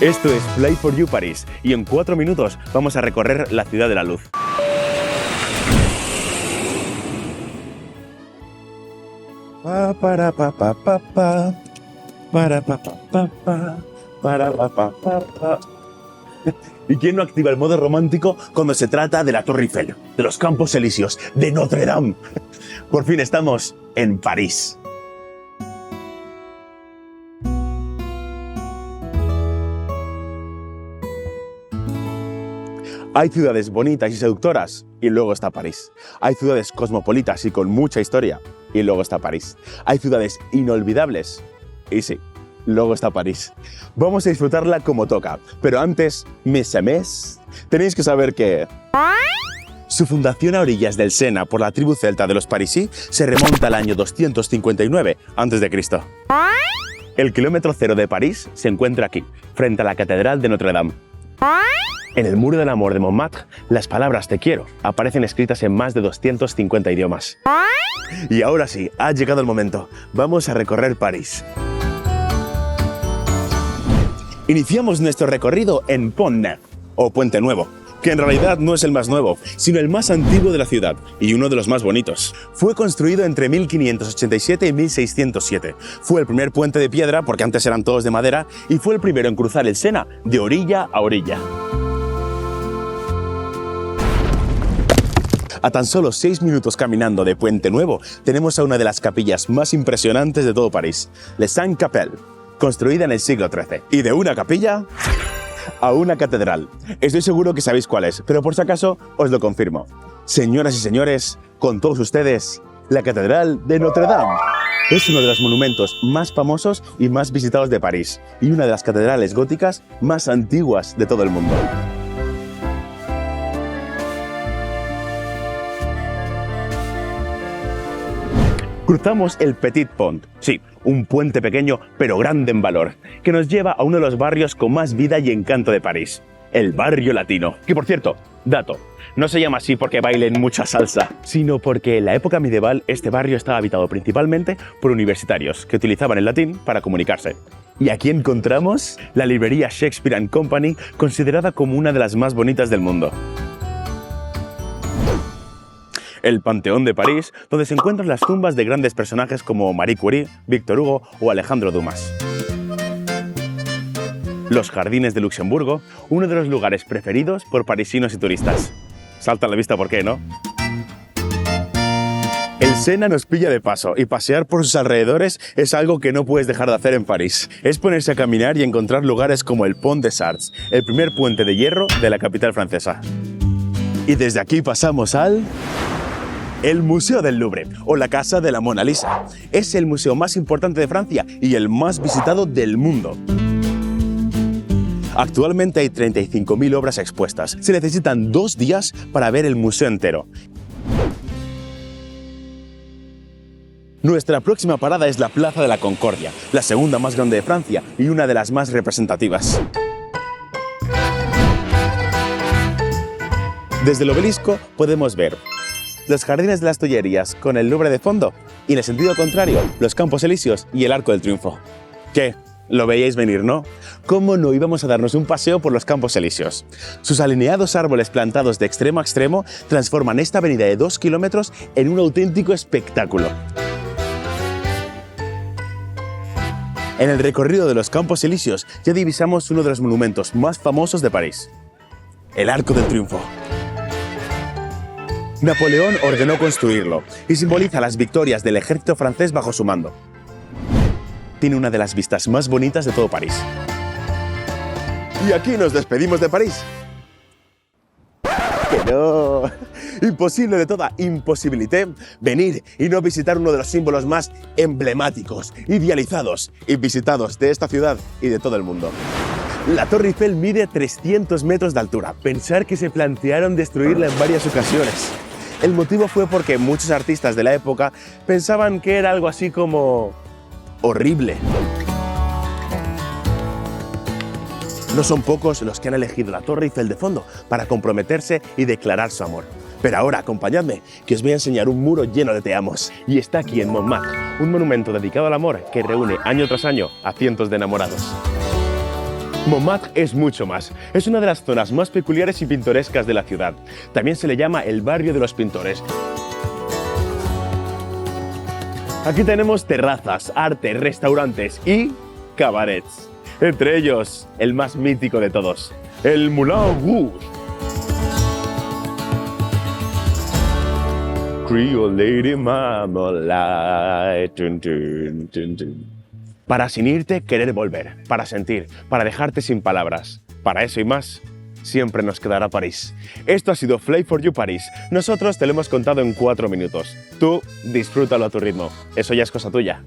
Esto es Fly for You París y en 4 minutos vamos a recorrer la ciudad de la luz. ¿Y quién no activa el modo romántico cuando se trata de la Torre Eiffel, de los Campos Elíseos, de Notre Dame? Por fin estamos en París. Hay ciudades bonitas y seductoras y luego está París. Hay ciudades cosmopolitas y con mucha historia y luego está París. Hay ciudades inolvidables y sí, luego está París. Vamos a disfrutarla como toca, pero antes, mes a mes, tenéis que saber que su fundación a orillas del Sena por la tribu celta de los parisí se remonta al año 259 a.C. El kilómetro cero de París se encuentra aquí, frente a la Catedral de Notre Dame. En el Muro del Amor de Montmartre, las palabras te quiero aparecen escritas en más de 250 idiomas. Y ahora sí, ha llegado el momento. Vamos a recorrer París. Iniciamos nuestro recorrido en Pont Neuf, o Puente Nuevo, que en realidad no es el más nuevo, sino el más antiguo de la ciudad y uno de los más bonitos. Fue construido entre 1587 y 1607. Fue el primer puente de piedra, porque antes eran todos de madera, y fue el primero en cruzar el Sena de orilla a orilla. A tan solo 6 minutos caminando de Puente Nuevo, tenemos a una de las capillas más impresionantes de todo París, Les Saintes-Capelles, construida en el siglo XIII. Y de una capilla a una catedral. Estoy seguro que sabéis cuál es, pero por si acaso os lo confirmo. Señoras y señores, con todos ustedes, la Catedral de Notre Dame. Es uno de los monumentos más famosos y más visitados de París, y una de las catedrales góticas más antiguas de todo el mundo. Cruzamos el Petit Pont, sí, un puente pequeño pero grande en valor, que nos lleva a uno de los barrios con más vida y encanto de París, el barrio latino. Que por cierto, dato, no se llama así porque bailen mucha salsa, sino porque en la época medieval este barrio estaba habitado principalmente por universitarios que utilizaban el latín para comunicarse. Y aquí encontramos la librería Shakespeare & Company, considerada como una de las más bonitas del mundo. El Panteón de París, donde se encuentran las tumbas de grandes personajes como Marie Curie, Victor Hugo o Alejandro Dumas. Los Jardines de Luxemburgo, uno de los lugares preferidos por parisinos y turistas. Salta a la vista, ¿por qué no? El Sena nos pilla de paso y pasear por sus alrededores es algo que no puedes dejar de hacer en París. Es ponerse a caminar y encontrar lugares como el Pont des Arts, el primer puente de hierro de la capital francesa. Y desde aquí pasamos al el Museo del Louvre, o la Casa de la Mona Lisa. Es el museo más importante de Francia y el más visitado del mundo. Actualmente hay 35.000 obras expuestas. Se necesitan 2 días para ver el museo entero. Nuestra próxima parada es la Plaza de la Concordia, la segunda más grande de Francia y una de las más representativas. Desde el obelisco podemos ver los Jardines de las Tullerías con el Louvre de fondo y en el sentido contrario, los Campos Elíseos y el Arco del Triunfo. ¿Qué? Lo veíais venir, ¿no? ¿Cómo no íbamos a darnos un paseo por los Campos Elíseos? Sus alineados árboles plantados de extremo a extremo transforman esta avenida de 2 kilómetros en un auténtico espectáculo. En el recorrido de los Campos Elíseos ya divisamos uno de los monumentos más famosos de París, el Arco del Triunfo. Napoleón ordenó construirlo y simboliza las victorias del ejército francés bajo su mando. Tiene una de las vistas más bonitas de todo París. Y aquí nos despedimos de París. ¡Que no! Imposible de toda imposibilité venir y no visitar uno de los símbolos más emblemáticos, idealizados y visitados de esta ciudad y de todo el mundo. La Torre Eiffel mide 300 metros de altura. Pensar que se plantearon destruirla en varias ocasiones. El motivo fue porque muchos artistas de la época pensaban que era algo así como horrible. No son pocos los que han elegido la Torre Eiffel de fondo para comprometerse y declarar su amor. Pero ahora acompañadme, que os voy a enseñar un muro lleno de te amos. Y está aquí en Montmartre, un monumento dedicado al amor que reúne año tras año a cientos de enamorados. Montmartre es mucho más. Es una de las zonas más peculiares y pintorescas de la ciudad. También se le llama el barrio de los pintores. Aquí tenemos terrazas, arte, restaurantes y cabarets. Entre ellos, el más mítico de todos, el Moulin Rouge. Creole Lady Marmalade. Tun, tun, tun, tun. Para sin irte, querer volver. Para sentir, para dejarte sin palabras. Para eso y más, siempre nos quedará París. Esto ha sido Fly for You París. Nosotros te lo hemos contado en 4 minutos. Tú disfrútalo a tu ritmo. Eso ya es cosa tuya.